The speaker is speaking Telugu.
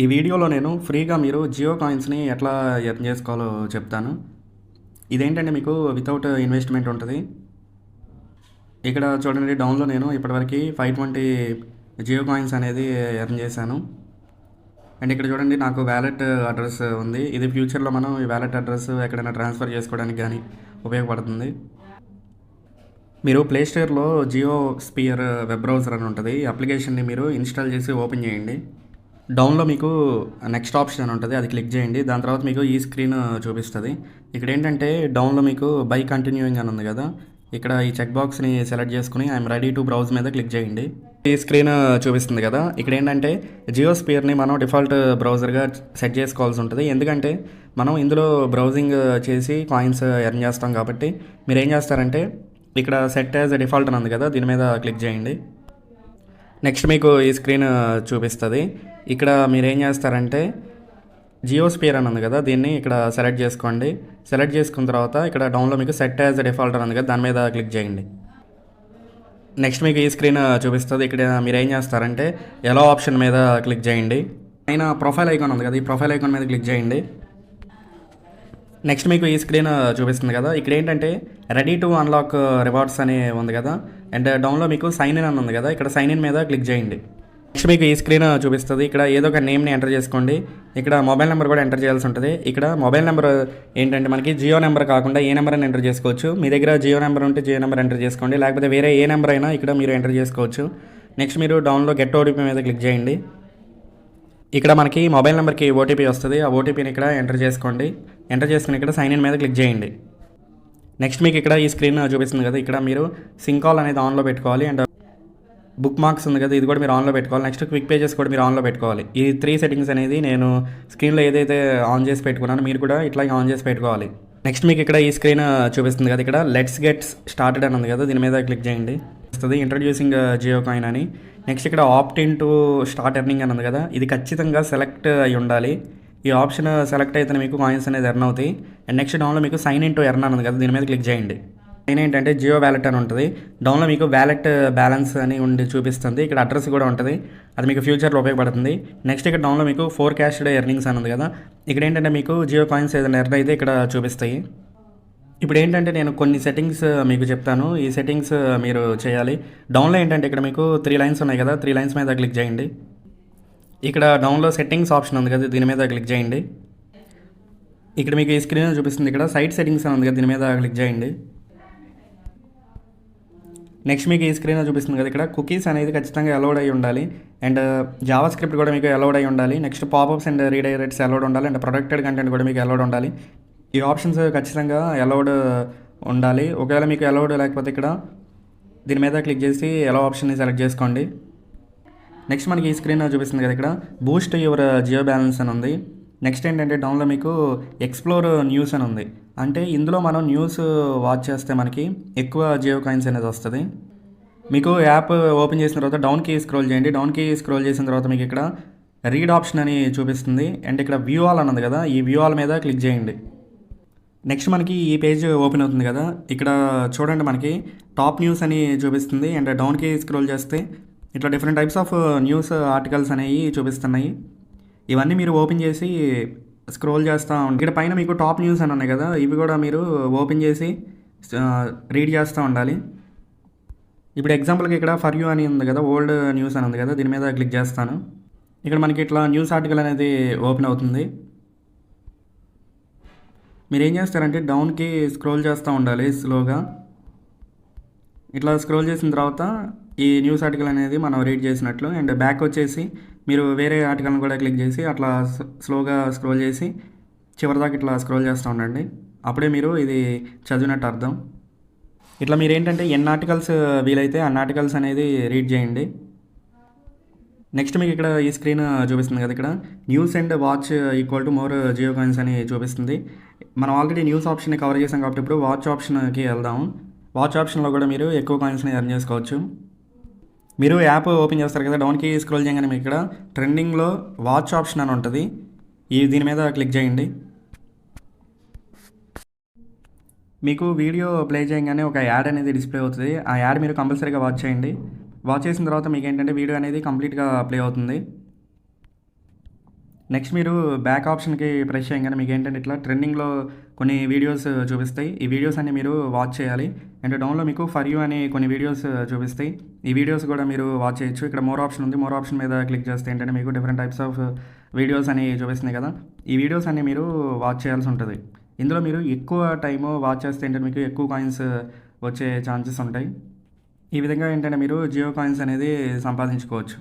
ఈ వీడియోలో నేను ఫ్రీగా మీరు జియో కాయిన్స్‌ని ఎట్లా ఎర్న్ చేసుకోవాలో చెప్తాను. ఇదేంటంటే మీకు వితౌట్ ఇన్వెస్ట్‌మెంట్ ఉంటది. ఇక్కడ చూడండి డౌన్‌లో నేను ఇప్పటివరకి 520 జియో కాయిన్స్ అనేది ఎర్న్ చేశాను. అండ్ ఇక్కడ చూడండి నాకు వాలెట్ అడ్రెస్ ఉంది. ఇది ఫ్యూచర్‌లో మనం ఈ వాలెట్ అడ్రెస్ ఎక్కడైనా ట్రాన్స్‌ఫర్ చేసుకోవడానికి గానీ ఉపయోగపడుతుంది. మీరు ప్లే స్టోర్‌లో జియో స్పియర్ వెబ్ బ్రౌజర్ అని ఉంటది. ఈ అప్లికేషన్‌ని మీరు ఇన్‌స్టాల్ చేసి ఓపెన్ చేయండి. డౌన్‌లో మీకు నెక్స్ట్ ఆప్షన్ అని ఉంటది. అది క్లిక్ చేయండి. దాని తర్వాత మీకు ఈ స్క్రీన్ చూపిస్తది. ఇక్కడేంటంటే డౌన్‌లో మీకు బై కంటిన్యూయింగ్ అని ఉంది కదా! ఇక్కడ ఈ చెక్ బాక్స్‌ని సెలెక్ట్ చేసుకొని ఐయామ్ రెడీ టు బ్రౌజ్ మీద క్లిక్ చేయండి. ఈ స్క్రీన్ చూపిస్తుంది కదా! ఇక్కడేంటంటే జియో స్పియర్‌ని మనం డిఫాల్ట్ బ్రౌజర్‌గా సెట్ చేసుకోవాల్సి ఉంటది. ఎందుకంటే మనం ఇందులో బ్రౌజింగ్ చేసి కాయిన్స్ ఎర్న్ చేస్తాం కాబట్టి మీరేం చేస్తారంటే ఇక్కడ సెట్ యాజ్ డిఫాల్ట్ అని ఉంది కదా! దీని మీద క్లిక్ చేయండి. నెక్స్ట్ మీకు ఈ స్క్రీన్ చూపిస్తుంది. ఇక్కడ మీరేం చేస్తారంటే జియో స్పియర్ అని ఉంది కదా! దీన్ని ఇక్కడ సెలెక్ట్ చేసుకోండి. సెలెక్ట్ చేసుకున్న తర్వాత ఇక్కడ డౌన్‌లో మీకు సెట్ యాజ్ డిఫాల్ట్ అని ఉంది కదా! దాని మీద క్లిక్ చేయండి. నెక్స్ట్ మీకు ఈ స్క్రీన్ చూపిస్తుంది. ఇక్కడ మీరేం చేస్తారంటే ఎలో ఆప్షన్ మీద క్లిక్ చేయండి. పైన ప్రొఫైల్ ఐకాన్ ఉంది కదా! ఈ ప్రొఫైల్ ఐకాన్ మీద క్లిక్ చేయండి. నెక్స్ట్ మీకు ఈ స్క్రీన్ చూపిస్తుంది కదా! ఇక్కడ ఏంటంటే రెడీ టు అన్లాక్ రివార్డ్స్ అని ఉంది కదా! అండ్ డౌన్‌లో మీకు సైన్ ఇన్ అని ఉంది కదా! ఇక్కడ సైన్ ఇన్ మీద క్లిక్ చేయండి. నెక్స్ట్ మీకు ఈ స్క్రీన్ చూపిస్తుంది. ఇక్కడ ఏదో ఒక నేమ్ని ఎంటర్ చేసుకోండి. ఇక్కడ మొబైల్ నెంబర్ కూడా ఎంటర్ చేయాల్సి ఉంటుంది. ఇక్కడ మొబైల్ నెంబర్ ఏంటంటే మనకి జియో నెంబర్ కాకుండా ఏ నెంబర్ అయినా ఎంటర్ చేసుకోవచ్చు. మీ దగ్గర జియో నెంబర్ ఉంటే జియో నెంబర్ ఎంటర్ చేసుకోండి. లేకపోతే వేరే ఏ నెంబర్ అయినా ఇక్కడ మీరు ఎంటర్ చేసుకోవచ్చు. నెక్స్ట్ మీరు డౌన్‌లో గెట్ ఓటీపీ మీద క్లిక్ చేయండి. ఇక్కడ మనకి మొబైల్ నెంబర్కి ఓటీపీ వస్తుంది. ఆ ఓటీపీని ఇక్కడ ఎంటర్ చేసుకోండి. ఎంటర్ చేసుకుని ఇక్కడ సైన్ ఇన్ మీద క్లిక్ చేయండి. నెక్స్ట్ మీకు ఇక్కడ ఈ స్క్రీన్ చూపిస్తుంది కదా! ఇక్కడ మీరు సింక్ కాల్ అనేది ఆన్లో పెట్టుకోవాలి. అండ్ బుక్ మార్క్స్ ఉంది కదా! ఇది కూడా మీరు ఆన్లో పెట్టుకోవాలి. నెక్స్ట్ క్విక్ పేజెస్ కూడా మీరు ఆన్లో పెట్టుకోవాలి. ఈ 3 సెట్టింగ్స్ అనేది నేను స్క్రీన్లో ఏదైతే ఆన్ చేసి పెట్టుకున్నానో మీరు కూడా ఇట్లాగే ఆన్ చేసి పెట్టుకోవాలి. నెక్స్ట్ మీకు ఇక్కడ ఈ స్క్రీన్ చూపిస్తుంది కదా! ఇక్కడ లెట్స్ గెట్ స్టార్టెడ్ అని ఉంది కదా! దీని మీద క్లిక్ చేయండి. వస్తుంది ఇంట్రడ్యూసింగ్ జియో కాయిన్ అని. నెక్స్ట్ ఇక్కడ opt in to start earning అని ఉంది కదా! ఇది ఖచ్చితంగా సెలెక్ట్ అయి ఉండాలి. ఈ ఆప్షన్ సెలెక్ట్ అయితే మీకు కాయిన్స్ అనేది ఎర్న్ అవుతాయి. అండ్ నెక్స్ట్ డౌన్లో మీకు సైన్ ఇన్ టు ఎర్న్ అని ఉంది కదా! దీని మీద క్లిక్ చేయండి. సైన్ ఏంటంటే జియో వ్యాలెట్ అని ఉంటుంది. డౌన్లో మీకు వ్యాలెట్ బ్యాలెన్స్ అని ఉండి చూపిస్తుంది. ఇక్కడ అడ్రస్ కూడా ఉంటుంది. అది మీకు ఫ్యూచర్లో ఉపయోగపడుతుంది. నెక్స్ట్ ఇక్కడ డౌన్లో మీకు ఫోర్కాస్టెడ్ ఎర్నింగ్స్ అని ఉంది కదా! ఇక్కడ ఏంటంటే మీకు జియో కాయిన్స్ ఏదైనా ఎర్న్ అయితే ఇక్కడ చూపిస్తాయి. ఇప్పుడు ఏంటంటే నేను కొన్ని సెట్టింగ్స్ మీకు చెప్తాను. ఈ సెట్టింగ్స్ మీరు చేయాలి. డౌన్లో ఏంటంటే ఇక్కడ మీకు 3 లైన్స్ ఉన్నాయి కదా! 3 లైన్స్ మీద క్లిక్ చేయండి. ఇక్కడ డౌన్లో సెట్టింగ్స్ ఆప్షన్ ఉంది కదా! దీని మీద క్లిక్ చేయండి. ఇక్కడ మీకు ఈ స్క్రీన్ చూపిస్తుంది. ఇక్కడ సైట్ సెట్టింగ్స్ అని ఉంది కదా! దీని మీద క్లిక్ చేయండి. నెక్స్ట్ మీకు ఈ స్క్రీన్ చూపిస్తుంది కదా! ఇక్కడ కుకీస్ అనేది ఖచ్చితంగా అలౌడ్ అయి ఉండాలి. అండ్ జావా స్క్రిప్ట్ కూడా మీకు అలౌడ్ అయి ఉండాలి. Next pop-ups and redirects allowed ఉండాలి. అండ్ ప్రొటెక్టెడ్ కంటెంట్ కూడా మీకు అలౌడ్ ఉండాలి. ఈ ఆప్షన్స్ ఖచ్చితంగా అలౌడ్ ఉండాలి. ఒకవేళ మీకు అలౌడ్ లేకపోతే ఇక్కడ దీని మీద క్లిక్ చేసి అలౌ ఆప్షన్ని సెలెక్ట్ చేసుకోండి. నెక్స్ట్ మనకి ఈ స్క్రీన్ చూపిస్తుంది కదా! ఇక్కడ బూస్ట్ యువర్ జియో బ్యాలెన్స్ అని ఉంది. నెక్స్ట్ ఏంటంటే డౌన్లో మీకు ఎక్స్ప్లోర్ న్యూస్ అని ఉంది. అంటే ఇందులో మనం న్యూస్ వాచ్ చేస్తే మనకి ఎక్కువ జియో కాయిన్స్ అనేది వస్తుంది. మీకు యాప్ ఓపెన్ చేసిన తర్వాత డౌన్కి స్క్రోల్ చేయండి. డౌన్కి స్క్రోల్ చేసిన తర్వాత మీకు ఇక్కడ రీడ్ ఆప్షన్ అని చూపిస్తుంది. అండ్ ఇక్కడ వ్యూ ఆల్ అని ఉంది కదా! ఈ వ్యూ ఆల్ మీద క్లిక్ చేయండి. నెక్స్ట్ మనకి ఈ పేజ్ ఓపెన్ అవుతుంది కదా! ఇక్కడ చూడండి మనకి టాప్ న్యూస్ అని చూపిస్తుంది. అండ్ డౌన్కి స్క్రోల్ చేస్తే ఇట్లా different types of news articles అనేవి చూపిస్తున్నాయి. ఇవన్నీ మీరు ఓపెన్ చేసి స్క్రోల్ చేస్తూ ఉండండి. ఇక్కడ పైన మీకు టాప్ న్యూస్ అని ఉన్నాయి కదా! ఇవి కూడా మీరు ఓపెన్ చేసి రీడ్ చేస్తూ ఉండాలి. ఇప్పుడు ఎగ్జాంపుల్కి ఇక్కడ ఫర్ యూ అని ఉంది కదా! ఓల్డ్ న్యూస్ అని ఉంది కదా! దీని మీద క్లిక్ చేస్తాను. ఇక్కడ మనకి ఇట్లా న్యూస్ ఆర్టికల్ అనేది ఓపెన్ అవుతుంది. మీరు ఏం చేస్తారంటే డౌన్కి స్క్రోల్ చేస్తూ ఉండాలి స్లోగా. ఇట్లా స్క్రోల్ చేసిన తర్వాత ఈ న్యూస్ ఆర్టికల్ అనేది మనం రీడ్ చేసినట్లు. అండ్ బ్యాక్ వచ్చేసి మీరు వేరే ఆర్టికల్ని కూడా క్లిక్ చేసి అట్లా స్లోగా స్క్రోల్ చేసి చివరిదాకా ఇట్లా స్క్రోల్ చేస్తూ ఉండండి. అప్పుడే మీరు ఇది చదివినట్టు అర్థం. ఇట్లా మీరు ఏంటంటే ఎన్ని ఆర్టికల్స్ వీలైతే అన్ని ఆర్టికల్స్ అనేది రీడ్ చేయండి. నెక్స్ట్ మీకు ఇక్కడ ఈ స్క్రీన్ చూపిస్తుంది కదా! ఇక్కడ news and watch equal to more Jio coins అని చూపిస్తుంది. మనం ఆల్రెడీ న్యూస్ ఆప్షన్ని కవర్ చేసాం కాబట్టి ఇప్పుడు వాచ్ ఆప్షన్కి వెళ్దాం. వాచ్ ఆప్షన్లో కూడా మీరు ఎక్కువ కాయిన్స్ని ఎర్న్ చేసుకోవచ్చు. మీరు యాప్ ఓపెన్ చేస్తారు కదా! డౌన్కి స్క్రోల్ చేయగానే మీకు ఇక్కడ ట్రెండింగ్లో వాచ్ ఆప్షన్ అని ఉంటుంది. దీని మీద క్లిక్ చేయండి. మీకు వీడియో ప్లే చేయగానే ఒక యాడ్ అనేది డిస్ప్లే అవుతుంది. ఆ యాడ్ మీరు కంపల్సరీగా వాచ్ చేయండి. వాచ్ చేసిన తర్వాత మీకు ఏంటంటే వీడియో అనేది కంప్లీట్గా ప్లే అవుతుంది. నెక్స్ట్ మీరు బ్యాక్ ఆప్షన్‌కి ప్రెస్ చేయంగానే మీకేంటంటే ఇట్లా ట్రెండింగ్‌లో కొన్ని వీడియోస్ చూపిస్తాయి. ఈ వీడియోస్ అన్నీ మీరు వాచ్ చేయాలి. అండ్ డౌన్‌లో మీకు ఫర్ యూ అని కొన్ని వీడియోస్ చూపిస్తాయి. ఈ వీడియోస్ కూడా మీరు వాచ్ చేయొచ్చు. ఇక్కడ మోర్ ఆప్షన్ ఉంది. మోర్ ఆప్షన్ మీద క్లిక్ చేస్తే ఏంటంటే మీకు డిఫరెంట్ టైప్స్ ఆఫ్ వీడియోస్ అని చూపిస్తున్నాయి కదా! ఈ వీడియోస్ అన్నీ మీరు వాచ్ చేయాల్సి ఉంటది. ఇందులో మీరు ఎక్కువ టైము వాచ్ చేస్తే ఏంటంటే మీకు ఎక్కువ కాయిన్స్ వచ్చే ఛాన్సెస్ ఉంటాయి. ఈ విధంగా ఏంటంటే మీరు జియో కాయిన్స్ అనేది సంపాదించుకోవచ్చు.